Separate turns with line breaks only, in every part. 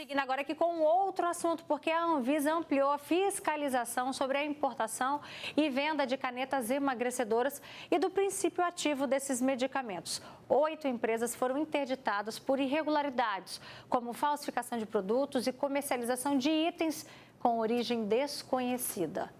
Seguindo agora aqui com outro assunto, porque a Anvisa ampliou a fiscalização sobre a importação e venda de canetas emagrecedoras e do princípio ativo desses medicamentos. 8 empresas foram interditadas por irregularidades, como falsificação de produtos e comercialização de itens com origem desconhecida.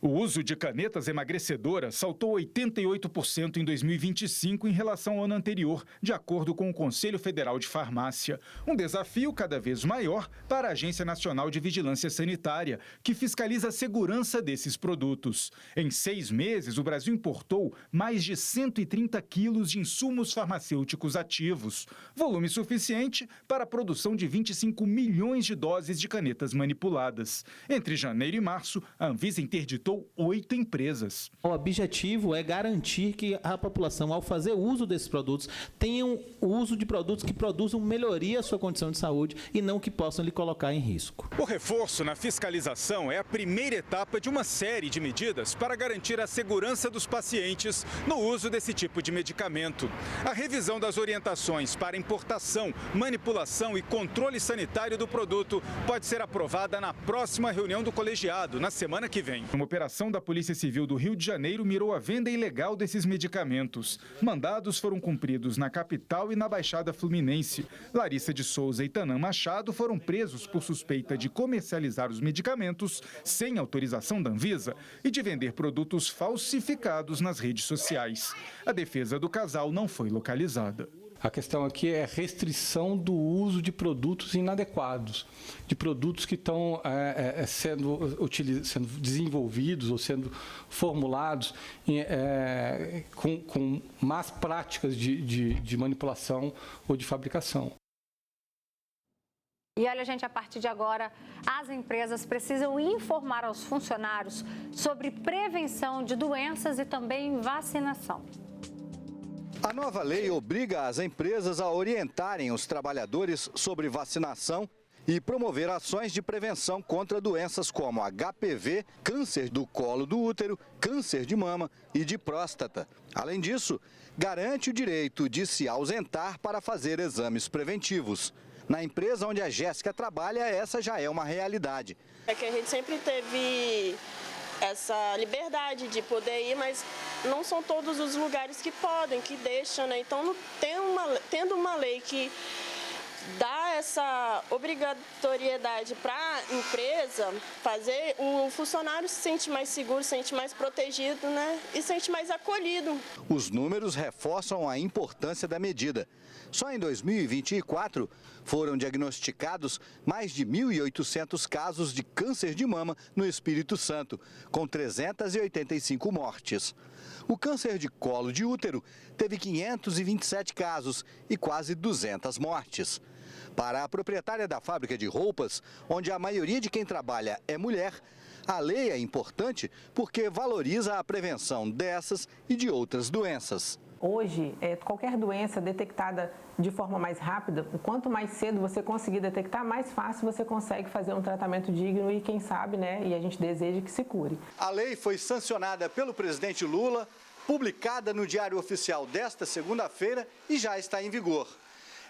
O uso de canetas emagrecedoras saltou 88% em 2025 em relação ao ano anterior, de acordo com o Conselho Federal de Farmácia. Um desafio cada vez maior para a Agência Nacional de Vigilância Sanitária, que fiscaliza a segurança desses produtos. Em 6 meses, o Brasil importou mais de 130 quilos de insumos farmacêuticos ativos, volume suficiente para a produção de 25 milhões de doses de canetas manipuladas. Entre janeiro e março, a Anvisa interditou 8 empresas.
O objetivo é garantir que a população, ao fazer uso desses produtos, tenham o uso de produtos que produzam melhoria à sua condição de saúde e não que possam lhe colocar em risco.
O reforço na fiscalização é a primeira etapa de uma série de medidas para garantir a segurança dos pacientes no uso desse tipo de medicamento. A revisão das orientações para importação, manipulação e controle sanitário do produto pode ser aprovada na próxima reunião do colegiado, na semana que vem. Uma operação da Polícia Civil do Rio de Janeiro mirou a venda ilegal desses medicamentos. Mandados foram cumpridos na capital e na Baixada Fluminense. Larissa de Souza e Tanã Machado foram presos por suspeita de comercializar os medicamentos sem autorização da Anvisa e de vender produtos falsificados nas redes sociais. A defesa do casal não foi localizada.
A questão aqui é restrição do uso de produtos inadequados, de produtos que estão sendo desenvolvidos ou sendo formulados com más práticas de manipulação ou de fabricação.
E olha, gente, a partir de agora, as empresas precisam informar aos funcionários sobre prevenção de doenças e também vacinação.
A nova lei obriga as empresas a orientarem os trabalhadores sobre vacinação e promover ações de prevenção contra doenças como HPV, câncer do colo do útero, câncer de mama e de próstata. Além disso, garante o direito de se ausentar para fazer exames preventivos. Na empresa onde a Jéssica trabalha, essa já é uma realidade.
É que a gente sempre teve essa liberdade de poder ir, mas não são todos os lugares que podem, que deixam, né? Então, tendo uma lei que dá essa obrigatoriedade para a empresa fazer, o funcionário se sente mais seguro, se sente mais protegido, né? E se sente mais acolhido.
Os números reforçam a importância da medida. Só em 2024 foram diagnosticados mais de 1.800 casos de câncer de mama no Espírito Santo, com 385 mortes. O câncer de colo de útero teve 527 casos e quase 200 mortes. Para a proprietária da fábrica de roupas, onde a maioria de quem trabalha é mulher, a lei é importante porque valoriza a prevenção dessas e de outras doenças.
Hoje, qualquer doença detectada de forma mais rápida, quanto mais cedo você conseguir detectar, mais fácil você consegue fazer um tratamento digno e, quem sabe, né, e a gente deseja que se cure.
A lei foi sancionada pelo presidente Lula, publicada no Diário Oficial desta segunda-feira e já está em vigor.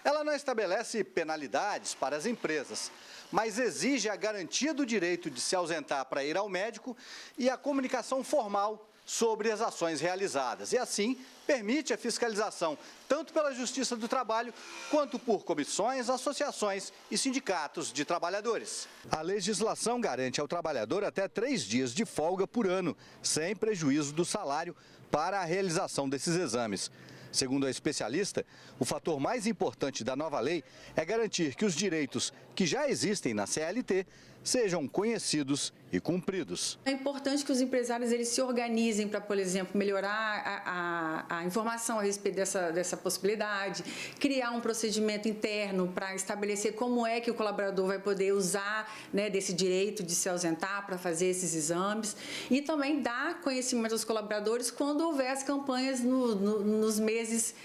Ela não estabelece penalidades para as empresas, mas exige a garantia do direito de se ausentar para ir ao médico e a comunicação formal sobre as ações realizadas. E assim, permite a fiscalização tanto pela Justiça do Trabalho quanto por comissões, associações e sindicatos de trabalhadores. A legislação garante ao trabalhador até 3 dias de folga por ano, sem prejuízo do salário, para a realização desses exames. Segundo a especialista, o fator mais importante da nova lei é garantir que os direitos que já existem na CLT sejam conhecidos e cumpridos.
É importante que os empresários eles se organizem para, por exemplo, melhorar a informação a respeito dessa possibilidade, criar um procedimento interno para estabelecer como é que o colaborador vai poder usar, né, desse direito de se ausentar para fazer esses exames e também dar conhecimento aos colaboradores quando houver as campanhas nos meses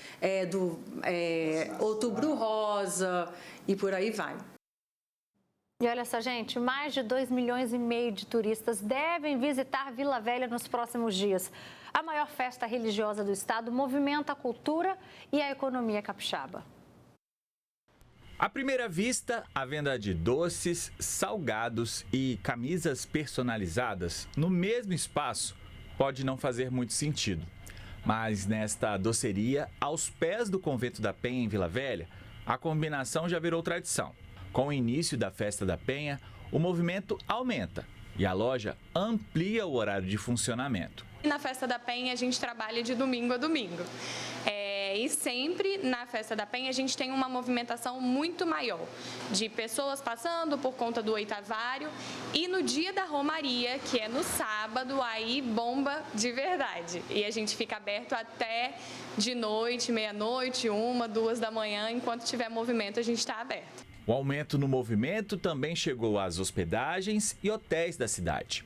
do Outubro Rosa e por aí vai.
E olha só, gente, mais de 2,5 milhões de turistas devem visitar Vila Velha nos próximos dias. A maior festa religiosa do estado movimenta a cultura e a economia capixaba.
À primeira vista, a venda de doces, salgados e camisas personalizadas no mesmo espaço pode não fazer muito sentido. Mas nesta doceria, aos pés do Convento da Penha, em Vila Velha, a combinação já virou tradição. Com o início da Festa da Penha, o movimento aumenta e a loja amplia o horário de funcionamento.
Na Festa da Penha, a gente trabalha de domingo a domingo. E sempre na Festa da Penha a gente tem uma movimentação muito maior de pessoas passando por conta do oitavário, e no dia da Romaria, que é no sábado, aí bomba de verdade. E a gente fica aberto até de noite, meia-noite, 1, 2 da manhã, enquanto tiver movimento a gente está aberto.
O aumento no movimento também chegou às hospedagens e hotéis da cidade.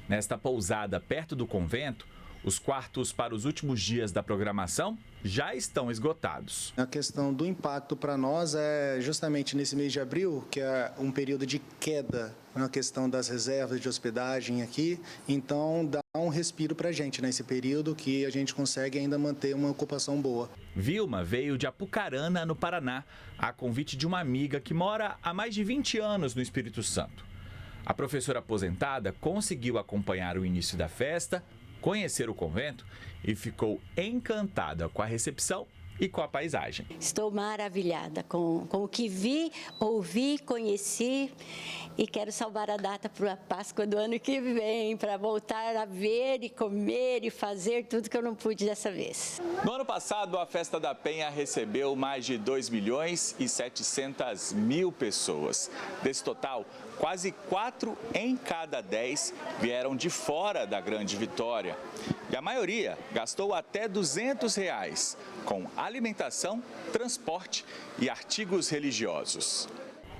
Nesta pousada perto do convento, os quartos para os últimos dias da programação já estão esgotados.
A questão do impacto para nós é justamente nesse mês de abril, que é um período de queda na questão das reservas de hospedagem aqui. Então, dá um respiro para a gente nesse período que a gente consegue ainda manter uma ocupação boa.
Vilma veio de Apucarana, no Paraná, a convite de uma amiga que mora há mais de 20 anos no Espírito Santo. A professora aposentada conseguiu acompanhar o início da festa, conhecer o convento e ficou encantada com a recepção e com a paisagem.
Estou maravilhada com o que vi, ouvi, conheci e quero salvar a data para a Páscoa do ano que vem, para voltar a ver e comer e fazer tudo que eu não pude dessa vez.
No ano passado, a Festa da Penha recebeu mais de 2.700.000 pessoas. Desse total, quase 4 em cada 10 vieram de fora da Grande Vitória. E a maioria gastou até R$200 com alimentação, transporte e artigos religiosos.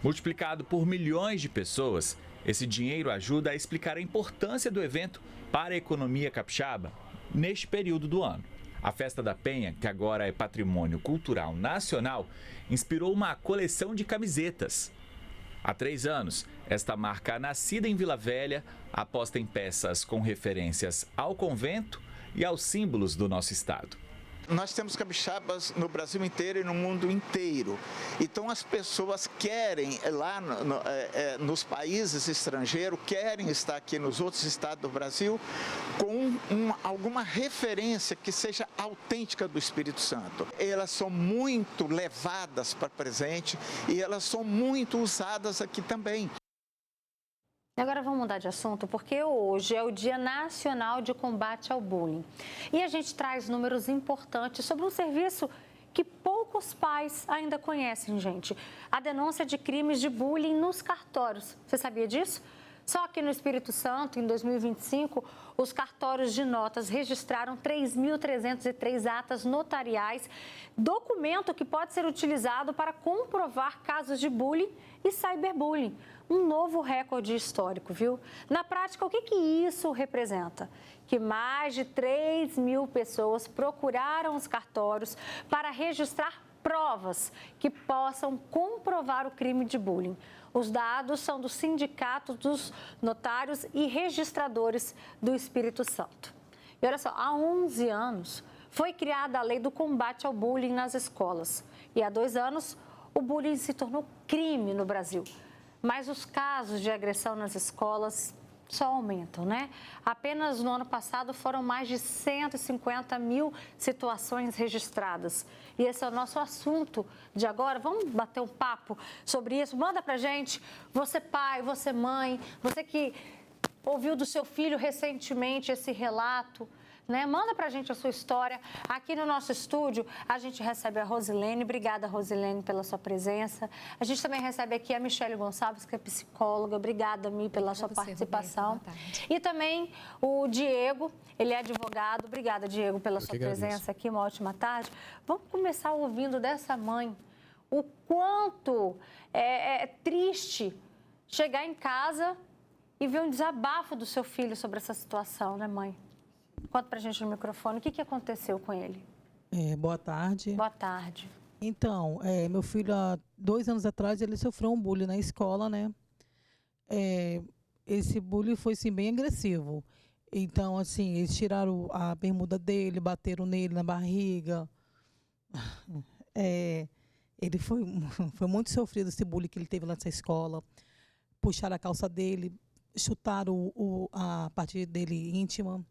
Multiplicado por milhões de pessoas, esse dinheiro ajuda a explicar a importância do evento para a economia capixaba neste período do ano. A Festa da Penha, que agora é patrimônio cultural nacional, inspirou uma coleção de camisetas. Há 3 anos, esta marca, nascida em Vila Velha, aposta em peças com referências ao convento e aos símbolos do nosso estado.
Nós temos capixabas no Brasil inteiro e no mundo inteiro. Então as pessoas querem, lá nos países estrangeiros, querem estar aqui nos outros estados do Brasil com alguma referência que seja autêntica do Espírito Santo. Elas são muito levadas para presente e elas são muito usadas aqui também.
Agora vamos mudar de assunto, porque hoje é o Dia Nacional de Combate ao Bullying. E a gente traz números importantes sobre um serviço que poucos pais ainda conhecem, gente. A denúncia de crimes de bullying nos cartórios. Você sabia disso? Só que no Espírito Santo, em 2025, os cartórios de notas registraram 3.303 atas notariais, documento que pode ser utilizado para comprovar casos de bullying e cyberbullying. Um novo recorde histórico, viu? Na prática, o que isso representa? Que mais de 3.000 pessoas procuraram os cartórios para registrar provas que possam comprovar o crime de bullying. Os dados são do Sindicato dos Notários e Registradores do Espírito Santo. E olha só, há 11 anos foi criada a Lei do Combate ao Bullying nas escolas. E há 2 anos, o bullying se tornou crime no Brasil. Mas os casos de agressão nas escolas só aumentam, né? Apenas no ano passado foram mais de 150.000 situações registradas. E esse é o nosso assunto de agora. Vamos bater um papo sobre isso? Manda pra gente, você pai, você mãe, você que ouviu do seu filho recentemente esse relato, né? Manda pra gente a sua história. Aqui no nosso estúdio, a gente recebe a Rosilene. Obrigada, Rosilene, pela sua presença. A gente também recebe aqui a Michele Gonçalves, que é psicóloga. Obrigada, Mi, pela sua participação. E também o Diego, ele é advogado. Obrigada, Diego, pela sua presença aqui. Uma ótima tarde. Vamos começar ouvindo dessa mãe o quanto é triste chegar em casa e ver um desabafo do seu filho sobre essa situação, né, mãe? Conta pra gente no microfone, o que aconteceu com ele?
Boa tarde.
Boa tarde.
Então, meu filho, há 2 anos atrás, ele sofreu um bullying na escola, né? Esse bullying foi, assim, bem agressivo. Então, assim, eles tiraram a bermuda dele, bateram nele na barriga. Ele foi muito sofrido, esse bullying que ele teve lá nessa escola. Puxaram a calça dele, chutaram a parte dele íntima,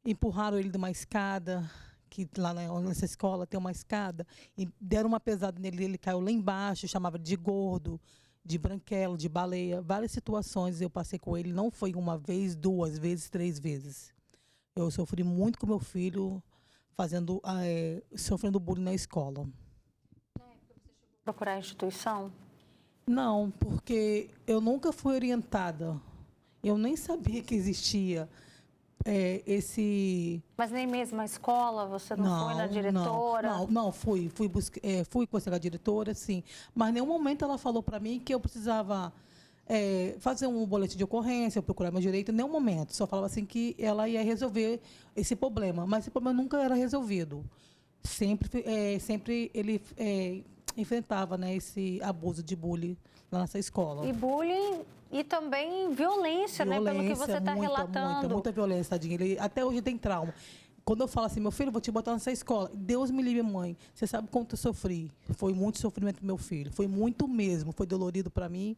empurraram ele de uma escada, que lá nessa escola tem uma escada, e deram uma pesada nele, ele caiu lá embaixo, chamava de gordo, de branquelo, de baleia. Várias situações eu passei com ele, não foi uma vez, 2 vezes, 3 vezes. Eu sofri muito com meu filho, sofrendo bullying na escola.
Procurar a instituição?
Não, porque eu nunca fui orientada. Eu nem sabia que existia esse...
Mas nem mesmo a escola, você não foi na diretora?
Não, fui conversar com a diretora, sim. Mas em nenhum momento ela falou para mim que eu precisava fazer um boletim de ocorrência, procurar meu direito, em nenhum momento. Só falava assim que ela ia resolver esse problema, mas esse problema nunca era resolvido. Sempre ele enfrentava, né, esse abuso de bullying na nossa escola.
E bullying e também violência, né? Pelo que você está relatando.
Muita violência, tadinho. Ele até hoje tem trauma. Quando eu falo assim, meu filho, vou te botar nessa escola. Deus me livre, mãe. Você sabe quanto eu sofri. Foi muito sofrimento do meu filho. Foi muito mesmo. Foi dolorido para mim.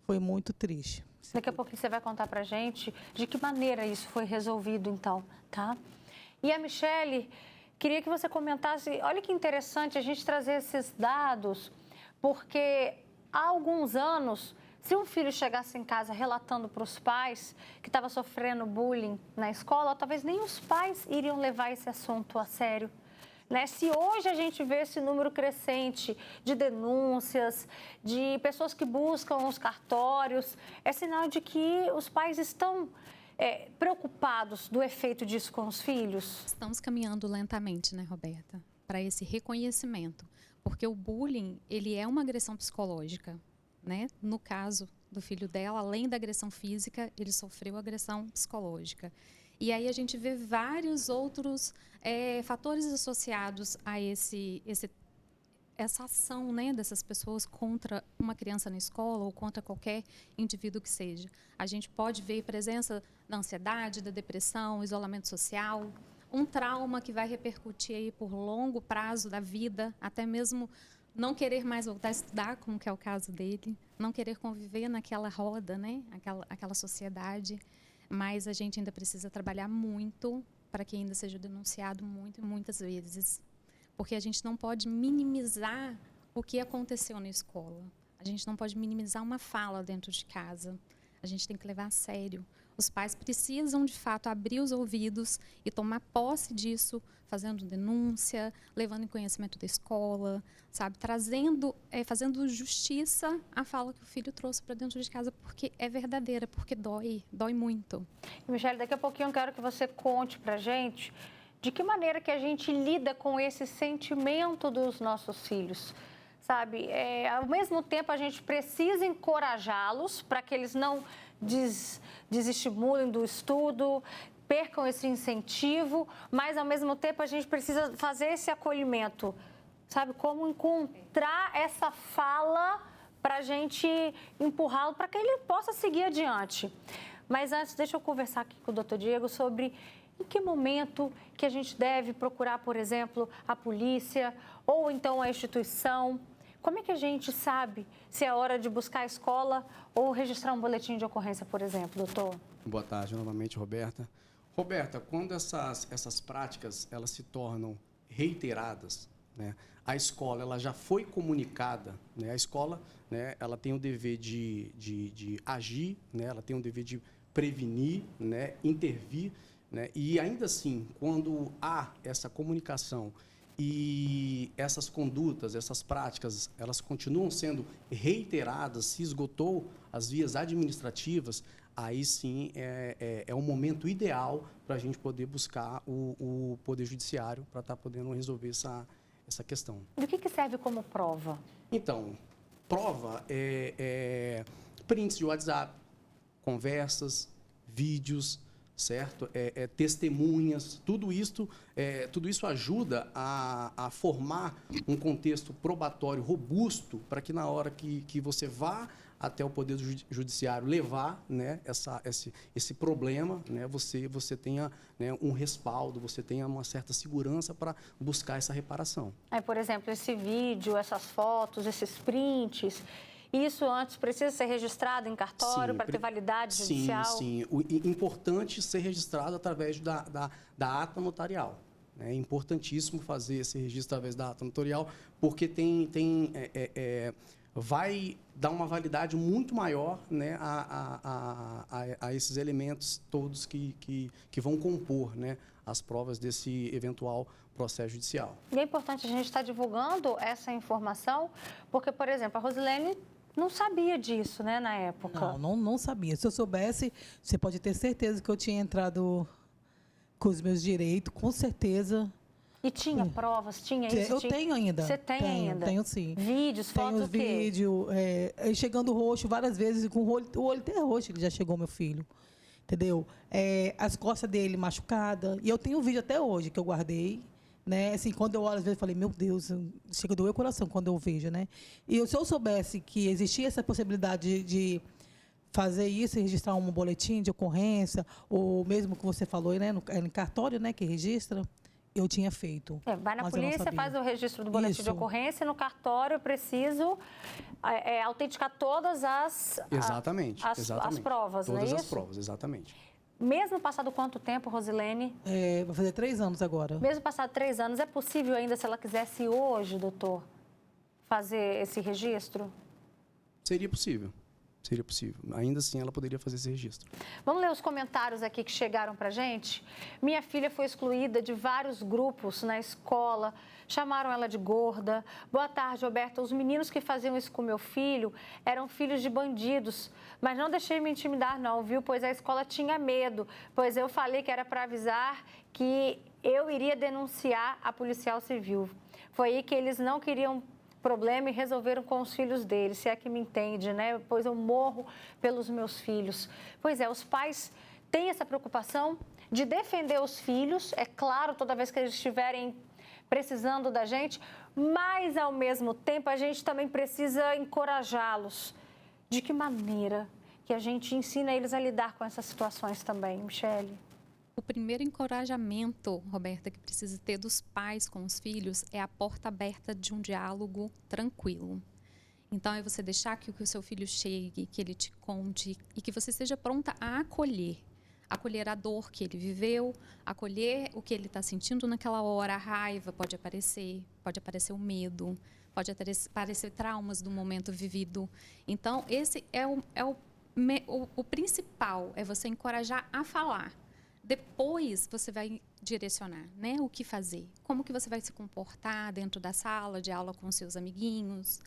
Foi muito triste.
Daqui a pouquinho você vai contar pra gente de que maneira isso foi resolvido, então, tá? E a Michele, queria que você comentasse, olha que interessante a gente trazer esses dados, porque há alguns anos, se um filho chegasse em casa relatando para os pais que estava sofrendo bullying na escola, talvez nem os pais iriam levar esse assunto a sério. Né? Se hoje a gente vê esse número crescente de denúncias, de pessoas que buscam os cartórios, é sinal de que os pais estão preocupados do efeito disso com os filhos?
Estamos caminhando lentamente, né, Roberta, para esse reconhecimento, porque o bullying, ele é uma agressão psicológica, né? No caso do filho dela, além da agressão física, ele sofreu agressão psicológica. E aí a gente vê vários outros fatores associados a essa ação, né, dessas pessoas contra uma criança na escola ou contra qualquer indivíduo que seja. A gente pode ver presença da ansiedade, da depressão, isolamento social, um trauma que vai repercutir aí por longo prazo da vida, até mesmo não querer mais voltar a estudar, como que é o caso dele, não querer conviver naquela roda, né, aquela sociedade. Mas a gente ainda precisa trabalhar muito para que ainda seja denunciado muitas vezes. Porque a gente não pode minimizar o que aconteceu na escola. A gente não pode minimizar uma fala dentro de casa. A gente tem que levar a sério. Os pais precisam, de fato, abrir os ouvidos e tomar posse disso, fazendo denúncia, levando em conhecimento da escola, sabe? Fazendo justiça à fala que o filho trouxe para dentro de casa, porque é verdadeira, porque dói muito.
Michele, daqui a pouquinho eu quero que você conte para a gente de que maneira que a gente lida com esse sentimento dos nossos filhos. Sabe, ao mesmo tempo a gente precisa encorajá-los para que eles não desestimulem do estudo, percam esse incentivo, mas ao mesmo tempo a gente precisa fazer esse acolhimento, sabe, como encontrar essa fala para a gente empurrá-lo para que ele possa seguir adiante. Mas antes, deixa eu conversar aqui com o Dr. Diego sobre em que momento que a gente deve procurar, por exemplo, a polícia ou então a instituição. Como é que a gente sabe se é hora de buscar a escola ou registrar um boletim de ocorrência, por exemplo, doutor?
Boa tarde, novamente, Roberta. Roberta, quando essas práticas elas se tornam reiteradas, né, a escola ela já foi comunicada, né, a escola, né, ela tem o dever de agir, né, ela tem o dever de prevenir, né, intervir, né, e ainda assim, quando há essa comunicação e essas condutas, essas práticas, elas continuam sendo reiteradas, se esgotou as vias administrativas, aí sim é o momento ideal para a gente poder buscar o Poder Judiciário para estar podendo resolver essa questão.
E o que serve como prova?
Então, prova prints de WhatsApp, conversas, vídeos, certo? Testemunhas, tudo isso ajuda a formar um contexto probatório robusto para que na hora que você vá até o Poder Judiciário levar, né, esse problema, né, você tenha, né, um respaldo, você tenha uma certa segurança para buscar essa reparação.
Por exemplo, esse vídeo, essas fotos, esses prints, isso antes precisa ser registrado em cartório para ter validade judicial?
Sim. O importante ser registrado através da ata notarial. É importantíssimo fazer esse registro através da ata notarial, porque vai dar uma validade muito maior, né, a esses elementos todos que vão compor, né, as provas desse eventual processo judicial.
E é importante a gente estar divulgando essa informação, porque, por exemplo, a Rosilene não sabia disso, né, na época.
Não sabia. Se eu soubesse, você pode ter certeza que eu tinha entrado com os meus direitos, com certeza.
E tinha provas? Tinha isso?
Eu tenho ainda.
Você tem ainda?
Tenho sim.
Vídeos, fotos,
o quê? Tenho vídeo, chegando roxo várias vezes, com o olho até roxo, ele já chegou, meu filho. Entendeu? As costas dele machucadas. E eu tenho um vídeo até hoje que eu guardei. Né? Assim, quando eu olho, às vezes, eu falei, meu Deus, chega a doer o coração quando eu vejo, né? E se eu soubesse que existia essa possibilidade de fazer isso e registrar um boletim de ocorrência, ou mesmo que você falou, né, no cartório, né, que registra, eu tinha feito.
Vai na polícia, faz o registro do boletim de ocorrência, e no cartório eu preciso autenticar todas as provas, não é isso?
Todas as provas, exatamente.
Mesmo passado quanto tempo, Rosilene?
Vai fazer 3 anos agora.
Mesmo passado 3 anos, é possível ainda, se ela quisesse hoje, doutor, fazer esse registro?
Seria possível. Seria possível. Ainda assim, ela poderia fazer esse registro.
Vamos ler os comentários aqui que chegaram para a gente? Minha filha foi excluída de vários grupos na escola. Chamaram ela de gorda. Boa tarde, Roberta. Os meninos que faziam isso com meu filho eram filhos de bandidos. Mas não deixei me intimidar não, viu? Pois a escola tinha medo. Pois eu falei que era para avisar que eu iria denunciar a policial civil. Foi aí que eles não queriam problema e resolveram com os filhos deles, se é que me entende, né? Pois eu morro pelos meus filhos. Pois é, os pais têm essa preocupação de defender os filhos, é claro, toda vez que eles estiverem precisando da gente, mas, ao mesmo tempo, a gente também precisa encorajá-los. De que maneira que a gente ensina eles a lidar com essas situações também, Michele?
O primeiro encorajamento, Roberta, que precisa ter dos pais com os filhos é a porta aberta de um diálogo tranquilo. Então, é você deixar que o seu filho chegue, que ele te conte e que você esteja pronta a acolher. Acolher a dor que ele viveu, acolher o que ele está sentindo naquela hora. A raiva pode aparecer o medo, pode aparecer traumas do momento vivido. Então, esse é o principal, é você encorajar a falar. Depois você vai direcionar, né, o que fazer, como que você vai se comportar dentro da sala de aula com seus amiguinhos,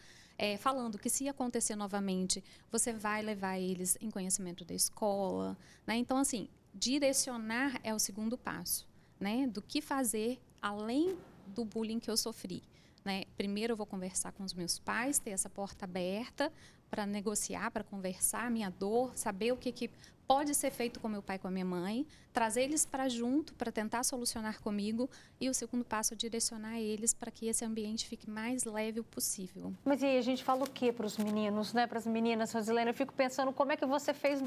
falando que se acontecer novamente, você vai levar eles em conhecimento da escola, né? Então, assim, direcionar é o segundo passo, né, do que fazer além do bullying que eu sofri. Né? Primeiro eu vou conversar com os meus pais, ter essa porta aberta para negociar, para conversar a minha dor, saber o que pode ser feito com meu pai e com a minha mãe, trazer eles para junto para tentar solucionar comigo e o segundo passo é direcionar eles para que esse ambiente fique mais leve o possível.
Mas e aí, a gente fala o que para os meninos, né? Para as meninas, Rosilene? Eu fico pensando como é que você fez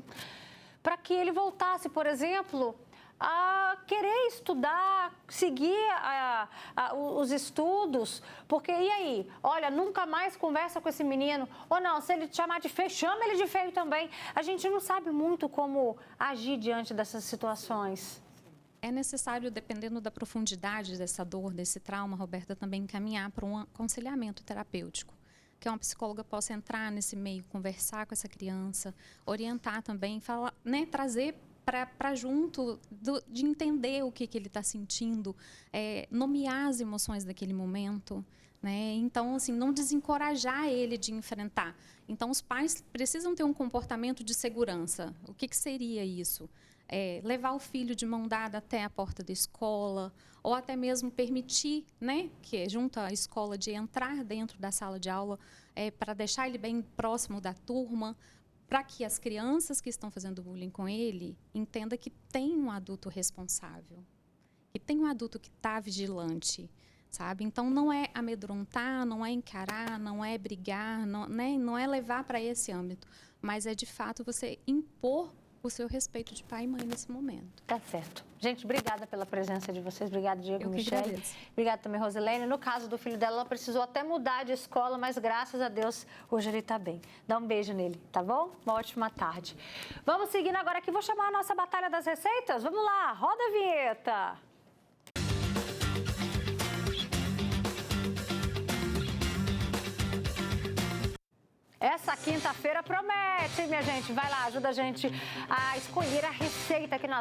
para que ele voltasse, por exemplo, a querer estudar, seguir os estudos, porque e aí? Olha, nunca mais conversa com esse menino, ou não, se ele te chamar de feio, chama ele de feio também. A gente não sabe muito como agir diante dessas situações.
É necessário, dependendo da profundidade dessa dor, desse trauma, Roberta, também encaminhar para um aconselhamento terapêutico, que uma psicóloga possa entrar nesse meio, conversar com essa criança, orientar também, falar, né, trazer para junto de entender o que ele está sentindo, nomear as emoções daquele momento, né? Então, assim, não desencorajar ele de enfrentar. Então, os pais precisam ter um comportamento de segurança. O que seria isso? Levar o filho de mão dada até a porta da escola, ou até mesmo permitir, né, que junto à escola, de entrar dentro da sala de aula para deixar ele bem próximo da turma, para que as crianças que estão fazendo bullying com ele entendam que tem um adulto responsável, que tem um adulto que está vigilante, sabe? Então, não é amedrontar, não é encarar, não é brigar, não é levar para esse âmbito, mas é, de fato, você impor o seu respeito de pai e mãe nesse momento.
Tá certo. Gente, obrigada pela presença de vocês. Obrigada, Diego,
Eu que
Michele.
agradeço.
Obrigada também, Rosilene. No caso do filho dela, ela precisou até mudar de escola, mas graças a Deus, hoje ele tá bem. Dá um beijo nele, tá bom? Uma ótima tarde. Vamos seguindo agora aqui. Vou chamar a nossa Batalha das Receitas. Vamos lá, roda a vinheta. Essa quinta-feira promete, minha gente. Vai lá, ajuda a gente a escolher a receita que nós